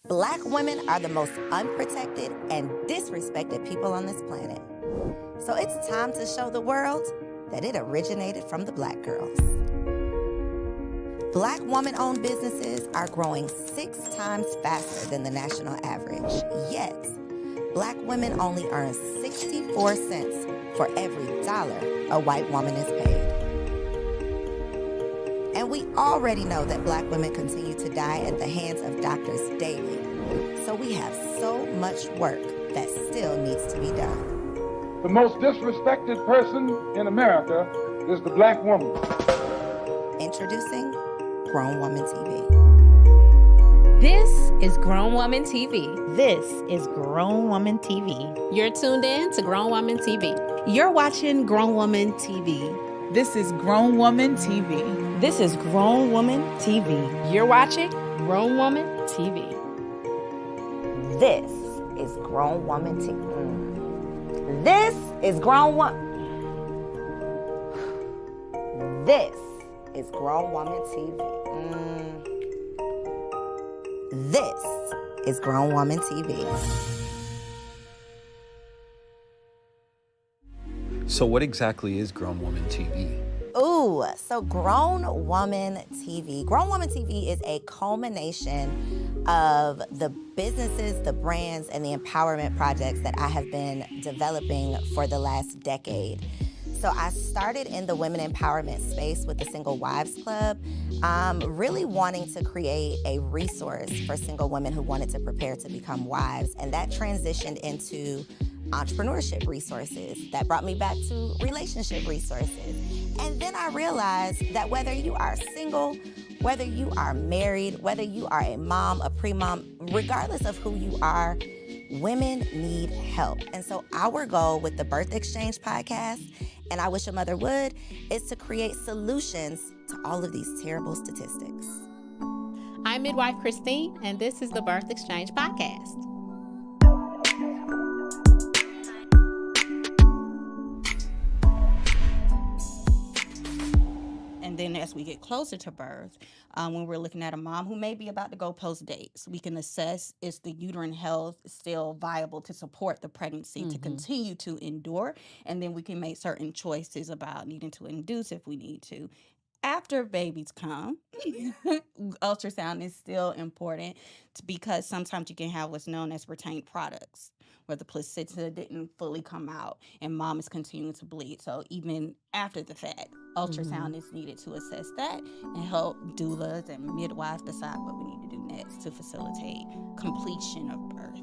Black women are the most unprotected and disrespected people on this planet. So it's time to show the world that it originated from the Black girls. Black woman-owned businesses are growing 6 times faster than the national average. Yet, Black women only earn 64 cents for every dollar a white woman is paid. And we already know that Black women continue to die at the hands of doctors daily. So we have so much work that still needs to be done. The most disrespected person in America is the Black woman. Introducing Grown Woman TV. This is Grown Woman TV. This is Grown Woman TV. You're tuned in to Grown Woman TV. You're watching Grown Woman TV. This is Grown Woman TV. This is Grown Woman TV. You're watching Grown Woman TV. This is Grown Woman TV. This is Grown Woman. This is Grown Woman TV. This is Grown Woman TV. So what exactly is Grown Woman TV? Ooh, so Grown Woman TV. Grown Woman TV is a culmination of the businesses, the brands, and the empowerment projects that I have been developing for the last decade. So I started in the women empowerment space with the Single Wives Club, really wanting to create a resource for single women who wanted to prepare to become wives. And that transitioned into entrepreneurship resources. That brought me back to relationship resources. And then I realized that whether you are single, whether you are married, whether you are a mom, a pre-mom, regardless of who you are, women need help. And so our goal with the Birth Exchange podcast, and I Wish a Mother Would, is to create solutions to all of these terrible statistics. I'm midwife Christine, and this is the Birth Exchange podcast. Then as we get closer to birth, when we're looking at a mom who may be about to go post-date, so we can assess is the uterine health still viable to support the pregnancy, to continue to endure, and then we can make certain choices about needing to induce if we need to. After babies come, ultrasound is still important because sometimes you can have what's known as retained products, where the placenta didn't fully come out and mom is continuing to bleed. So even after the fact, ultrasound is needed to assess that and help doulas and midwives decide what we need to do next to facilitate completion of birth.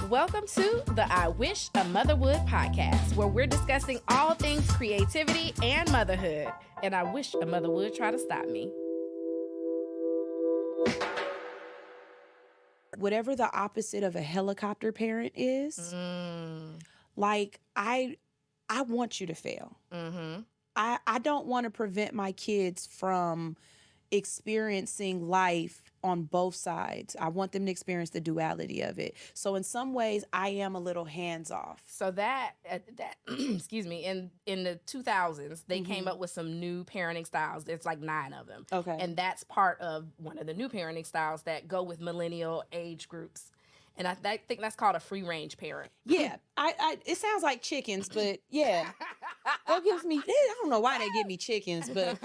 Welcome to the I Wish a Mother Would podcast, where we're discussing all things creativity and motherhood. And I wish a mother would try to stop me. Whatever the opposite of a helicopter parent is, like I want you to fail. I don't want to prevent my kids from experiencing life on both sides. I want them to experience the duality of it. So in some ways, I am a little hands-off. So that excuse me, in the 2000s, they came up with some new parenting styles. There's like 9 of them. Okay. And that's part of one of the new parenting styles that go with millennial age groups. And I think that's called a free-range parent. Yeah, I it sounds like chickens, but yeah, that gives me. I don't know why they give me chickens, but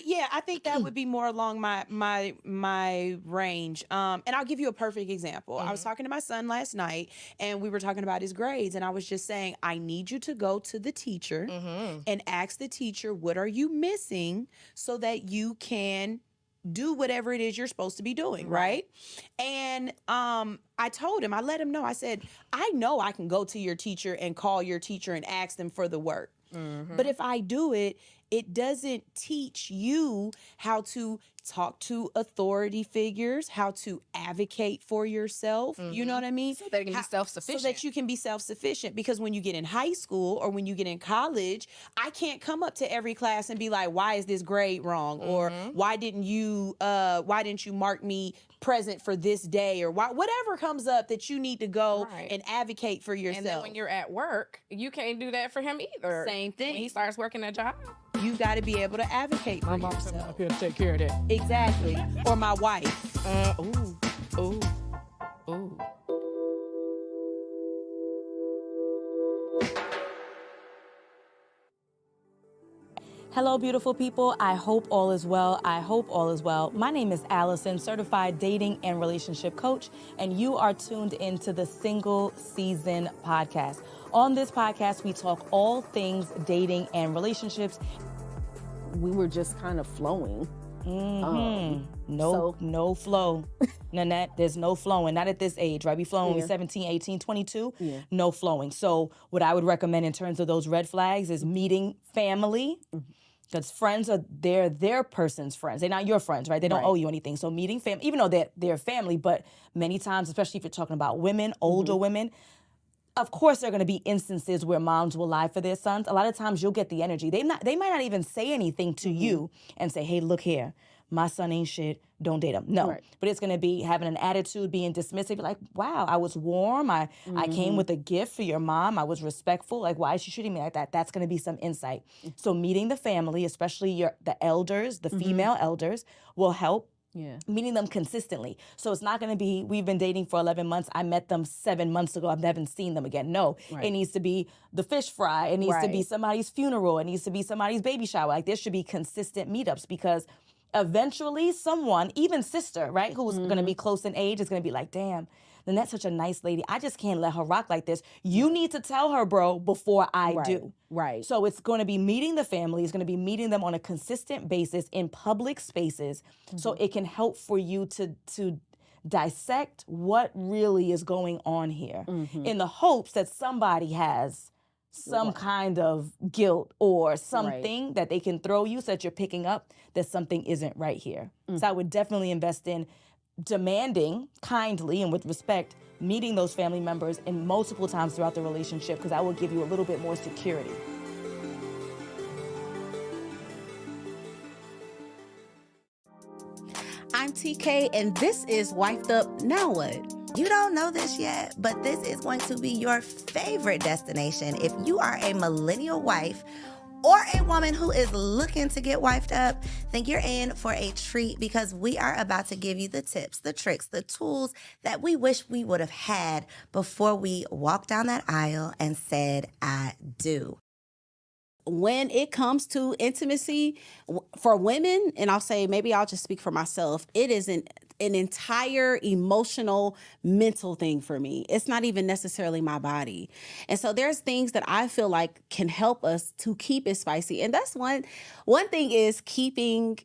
yeah, I think that would be more along my range. And I'll give you a perfect example. I was talking to my son last night, and we were talking about his grades, and I was just saying, I need you to go to the teacher and ask the teacher, what are you missing, so that you can do whatever it is you're supposed to be doing, right? And I told him, I let him know, I said, I know I can go to your teacher and call your teacher and ask them for the work. But if I do it, it doesn't teach you how to talk to authority figures, how to advocate for yourself. You know what I mean? So they can be self-sufficient. So that you can be self-sufficient. Because when you get in high school or when you get in college, I can't come up to every class and be like, why is this grade wrong? Or why didn't you mark me present for this day? Or whatever comes up that you need to go and advocate for yourself. And then when you're at work, you can't do that for him either. Same thing. When he starts working a job. you got to be able to advocate for My mom's coming yourself. up here to take care of that. Exactly. Or my wife. Ooh. Hello, beautiful people. I hope all is well. I hope all is well. My name is Allison, certified dating and relationship coach, and you are tuned into the Single Season podcast. On this podcast, we talk all things dating and relationships. We were just kind of flowing. No flow. Nanette, there's no flowing. Not at this age, right? We flowing when we're 17, 18, 22. Yeah. No flowing. So what I would recommend in terms of those red flags is meeting family. Because friends are their person's friends. They're not your friends, right? They don't owe you anything. So meeting family, even though they're family, but many times, especially if you're talking about women, older women, of course there are going to be instances where moms will lie for their sons. A lot of times you'll get the energy. They might not even say anything to you and say, hey, look here, my son ain't shit, don't date him. No, but it's going to be having an attitude, being dismissive, like, wow, I was warm. I came with a gift for your mom. I was respectful. Like, why is she treating me like that? That's going to be some insight. So meeting the family, especially the elders, the female elders, will help. Yeah. Meeting them consistently. So it's not going to be, we've been dating for 11 months. I met them 7 months ago. I haven't seen them again. No, it needs to be the fish fry. It needs to be somebody's funeral. It needs to be somebody's baby shower. Like there should be consistent meetups because eventually someone, even sister, right, who's going to be close in age is going to be like, damn, then that's such a nice lady. I just can't let her rock like this. You need to tell her, bro, before I do. Right. So it's going to be meeting the family. It's going to be meeting them on a consistent basis in public spaces so it can help for you to dissect what really is going on here in the hopes that somebody has some kind of guilt or something that they can throw you so that you're picking up that something isn't right here. So I would definitely invest in demanding kindly and with respect, meeting those family members and multiple times throughout the relationship because that will give you a little bit more security. I'm TK, and this is Wifed Up Now What? You don't know this yet, but this is going to be your favorite destination if you are a millennial wife or a woman who is looking to get wifed up. Then you're in for a treat because we are about to give you the tips, the tricks, the tools that we wish we would have had before we walked down that aisle and said, I do. When it comes to intimacy for women, and I'll say, maybe I'll just speak for myself, it is an entire emotional, mental thing for me. It's not even necessarily my body. And so there's things that I feel like can help us to keep it spicy. And that's one thing is keeping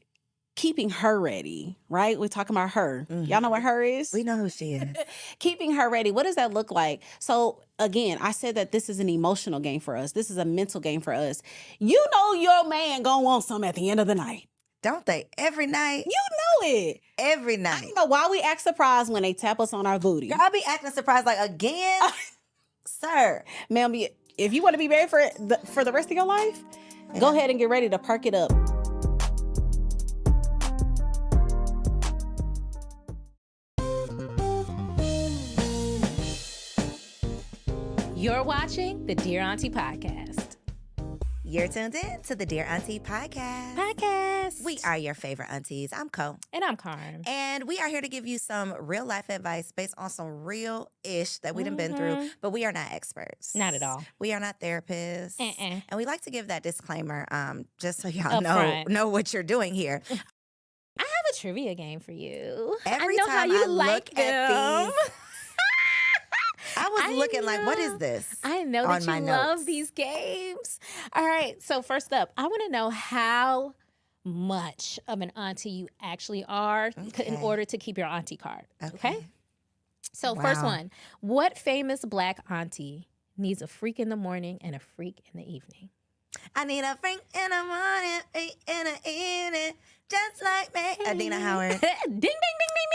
her ready, right? We're talking about her. Y'all know what her is? We know who she is. Keeping her ready. What does that look like? So again, I said that this is an emotional game for us. This is a mental game for us. You know your man gonna want some at the end of the night. Don't they? Every night. You know it. Every I night. don't know why we act surprised when they tap us on our booty. Girl, I'll be acting surprised like, again? Sir. Ma'am, if you want to be married for the rest of your life, go ahead and get ready to perk it up. You're watching the Dear Auntie podcast. You're tuned in to the Dear Auntie podcast. We are your favorite aunties. I'm Co. And I'm Karn. And we are here to give you some real life advice based on some real-ish that we done been through, but we are not experts. Not at all. We are not therapists. And we like to give that disclaimer just so y'all Up front. know what you're doing here. I have a trivia game for you. Every I know time how you I like look at them. these, I was looking like, what is this? I know on that my you notes. love these games. All right. So first up, I want to know how much of an auntie you actually are in order to keep your auntie card. Okay. So first one, what famous Black auntie needs a freak in the morning and a freak in the evening? I need a freak in the morning, freak in the evening, just like me. Adina Howard. Ding, ding, ding, ding, ding.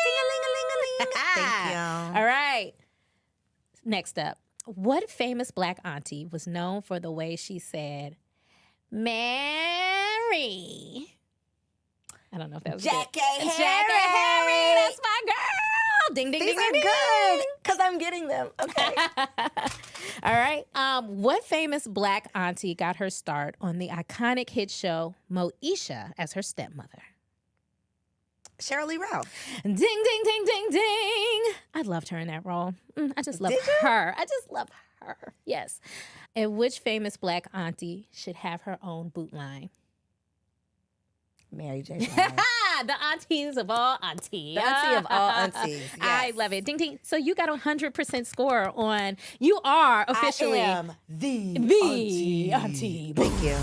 Ding-a-ling-a-ling-a-ling. Thank you. All right. Next up, what famous Black auntie was known for the way she said, Mary? I don't know if that was Jackie good. Harry. Jackie Harry. That's my girl. Ding, ding, These ding, are ding, good ding. because I'm getting them. Okay. All right. What famous Black auntie got her start on the iconic hit show Moesha as her stepmother? Sheryl Lee Ralph. Ding, ding, ding, ding, ding. I loved her in that role. I just love her. I just love her. Yes. And which famous Black auntie should have her own boot line? Mary J. Blige. The aunties of all aunties. The auntie of all aunties. Yes. I love it. Ding, ding. So you got a 100% score on, you are officially I am the auntie. Thank you.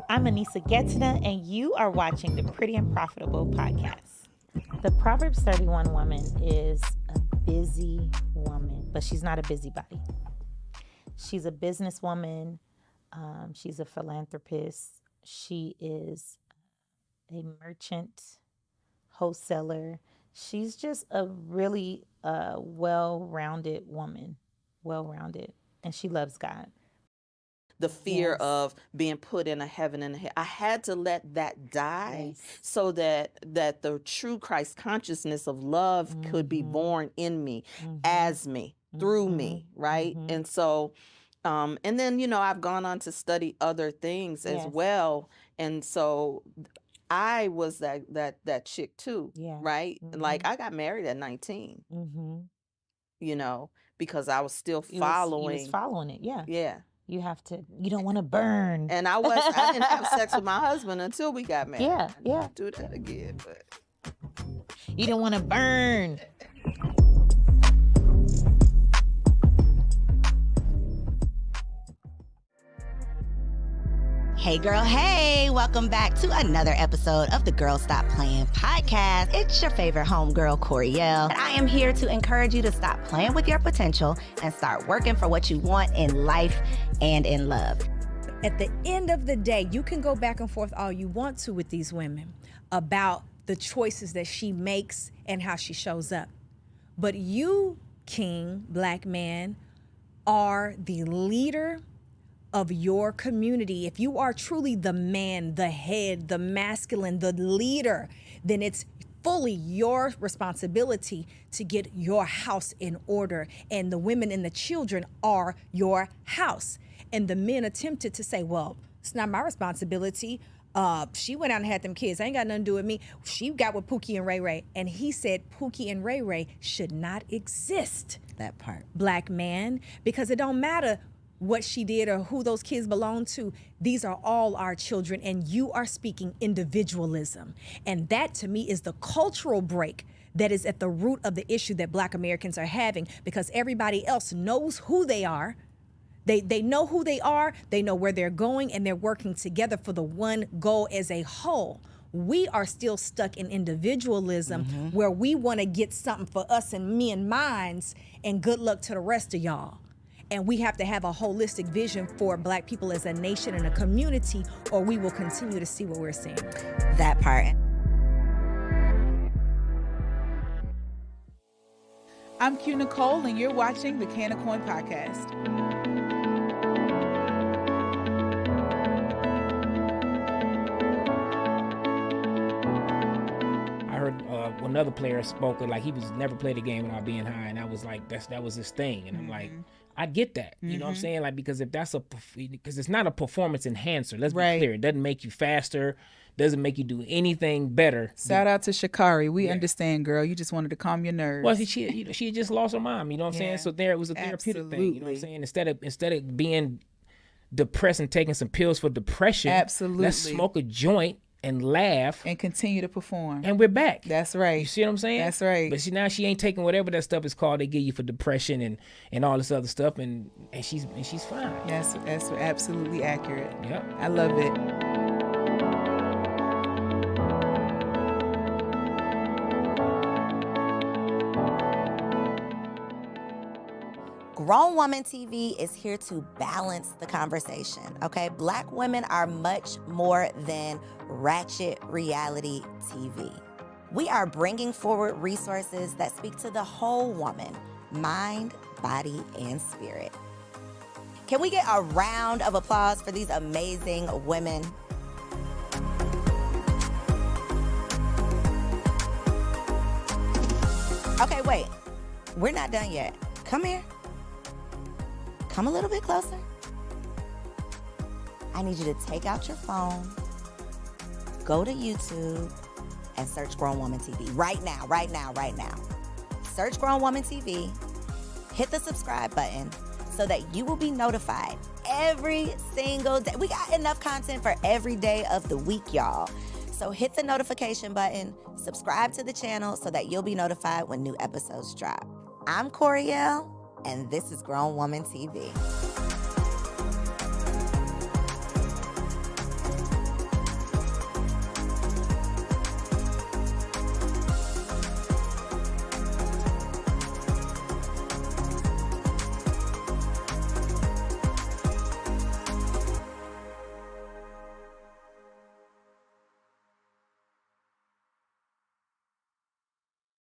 I'm Anissa Getzina, and you are watching the Pretty and Profitable podcast. The Proverbs 31 woman is a busy woman, but she's not a busybody. She's a businesswoman. She's a philanthropist. She is a merchant, wholesaler. She's just a really well-rounded woman, well-rounded, and she loves God. The fear of being put in a heaven and a hell. I had to let that die so that the true Christ consciousness of love could be born in me, as me, through me, right? And so, and then, you know, I've gone on to study other things as well. And so I was that chick too, right? Like I got married at 19, you know, because I was still following. You was following it, yeah. Yeah. You have to, you don't want to burn. And I didn't have sex with my husband until we got married. Yeah, yeah. I didn't do that again, but. You don't want to burn. Hey girl, hey, welcome back to another episode of the Girl Stop Playing podcast. It's your favorite homegirl, Coriel. And I am here to encourage you to stop playing with your potential and start working for what you want in life and in love. At the end of the day, you can go back and forth all you want to with these women about the choices that she makes and how she shows up. But you, King, Black man, are the leader of your community. If you are truly the man, the head, the masculine, the leader, then it's fully your responsibility to get your house in order. And the women and the children are your house. And the men attempted to say, well, it's not my responsibility. She went out and had them kids. I ain't got nothing to do with me. She got with Pookie and Ray Ray. And he said Pookie and Ray Ray should not exist. That part. Black man, because it don't matter what she did or who those kids belong to. These are all our children, and you are speaking individualism. And that, to me, is the cultural break that is at the root of the issue that Black Americans are having, because everybody else knows who they are. They know who they are, they know where they're going, and they're working together for the one goal as a whole. We are still stuck in individualism where we want to get something for us and me and mines, and good luck to the rest of y'all. And we have to have a holistic vision for Black people as a nation and a community, or we will continue to see what we're seeing. That part. I'm Q Nicole, and you're watching the Can of Corn podcast. I heard another player spoke like he was never played a game without being high, and I was like, that was his thing, and I'm like, I get that, you know what I'm saying? Like, because if that's because it's not a performance enhancer. Let's be clear. It doesn't make you faster. Doesn't make you do anything better. Shout out to Sha'Carri. We understand, girl. You just wanted to calm your nerves. Well, she just lost her mom. You know what I'm saying? So it was a therapeutic thing. You know what I'm saying? Instead of being depressed and taking some pills for depression, let's smoke a joint and laugh and continue to perform, and we're back. That's right. You see what I'm saying? That's right. But now she ain't taking whatever that stuff is called they give you for depression and all this other stuff, and she's fine. That's absolutely accurate. Yep. I love it. Grown Woman TV is here to balance the conversation, okay? Black women are much more than ratchet reality TV. We are bringing forward resources that speak to the whole woman, mind, body, and spirit. Can we get a round of applause for these amazing women? Okay, wait. We're not done yet. Come here. Come a little bit closer. I need you to take out your phone, go to YouTube, and search Grown Woman TV. Right now. Search Grown Woman TV, hit the subscribe button so that you will be notified every single day. We got enough content for every day of the week, y'all. So hit the notification button, subscribe to the channel so that you'll be notified when new episodes drop. I'm Coriel, and this is Grown Woman TV.